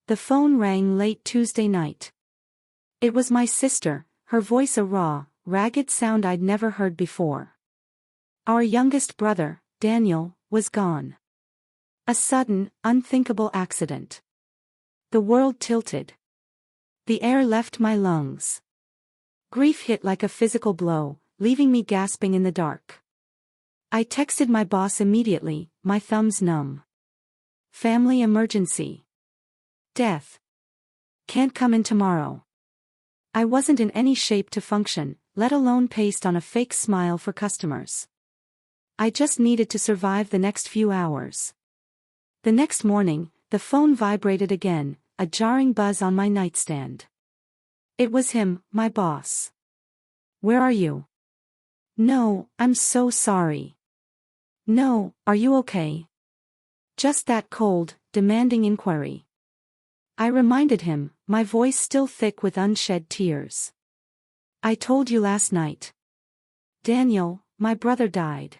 The phone rang late Tuesday night. It was my sister, her voice a raw, ragged sound I'd never heard before. Our youngest brother, Daniel, was gone. A sudden, unthinkable accident. The world tilted. The air left my lungs. Grief hit like a physical blow, leaving me gasping in the dark. I texted my boss immediately, my thumbs numb. Family emergency. Death. Can't come in tomorrow. I wasn't in any shape to function, let alone paste on a fake smile for customers. I just needed to survive the next few hours. The next morning, the phone vibrated again, a jarring buzz on my nightstand. It was him, my boss. Where are you? No, I'm so sorry. No, are you okay? Just that cold, demanding inquiry. I reminded him, my voice still thick with unshed tears. I told you last night. Daniel, my brother died.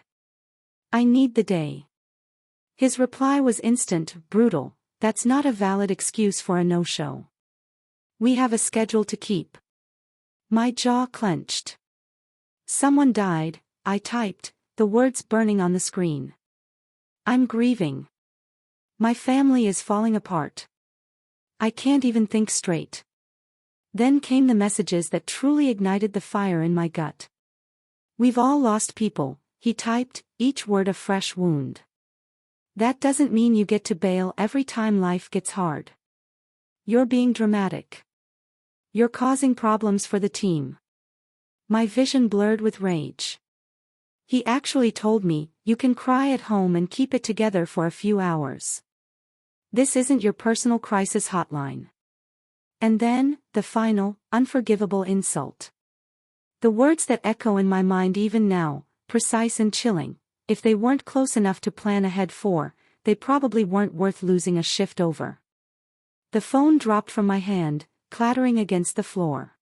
I need the day. His reply was instant, brutal. That's not a valid excuse for a no-show. We have a schedule to keep. My jaw clenched. Someone died, I typed, the words burning on the screen. I'm grieving. My family is falling apart. I can't even think straight. Then came the messages that truly ignited the fire in my gut. We've all lost people, he typed, each word a fresh wound. That doesn't mean you get to bail every time life gets hard. You're being dramatic. You're causing problems for the team. My vision blurred with rage. He actually told me, you can cry at home and keep it together for a few hours. This isn't your personal crisis hotline. And then, the final, unforgivable insult. The words that echo in my mind even now, precise and chilling. If they weren't close enough to plan ahead for, they probably weren't worth losing a shift over. The phone dropped from my hand, clattering against the floor.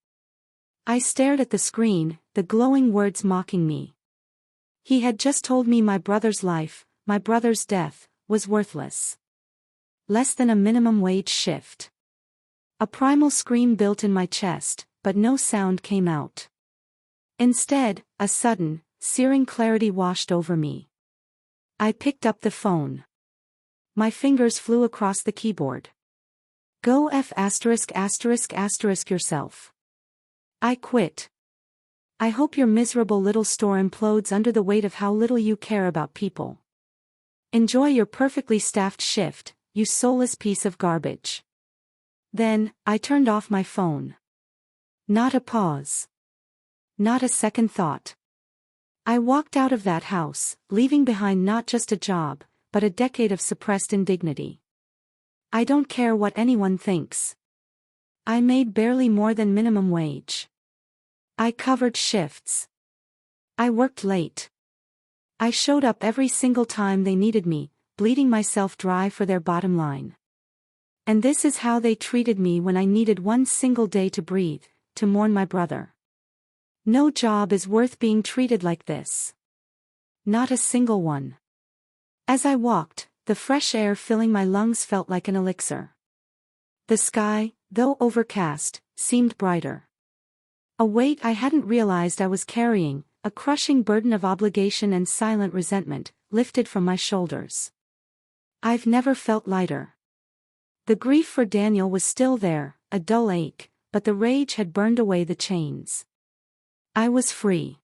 I stared at the screen, the glowing words mocking me. He had just told me my brother's life, my brother's death, was worthless. Less than a minimum wage shift. A primal scream built in my chest, but no sound came out. Instead, a sudden, searing clarity washed over me. I picked up the phone. My fingers flew across the keyboard. Go F*** yourself. I quit. I hope your miserable little store implodes under the weight of how little you care about people. Enjoy your perfectly staffed shift, you soulless piece of garbage. Then, I turned off my phone. Not a pause. Not a second thought. I walked out of that house, leaving behind not just a job, but a decade of suppressed indignity. I don't care what anyone thinks. I made barely more than minimum wage. I covered shifts. I worked late. I showed up every single time they needed me, bleeding myself dry for their bottom line. And this is how they treated me when I needed one single day to breathe, to mourn my brother. No job is worth being treated like this. Not a single one. As I walked, the fresh air filling my lungs felt like an elixir. The sky, though overcast, seemed brighter. A weight I hadn't realized I was carrying, a crushing burden of obligation and silent resentment, lifted from my shoulders. I've never felt lighter. The grief for Daniel was still there, a dull ache, but the rage had burned away the chains. I was free.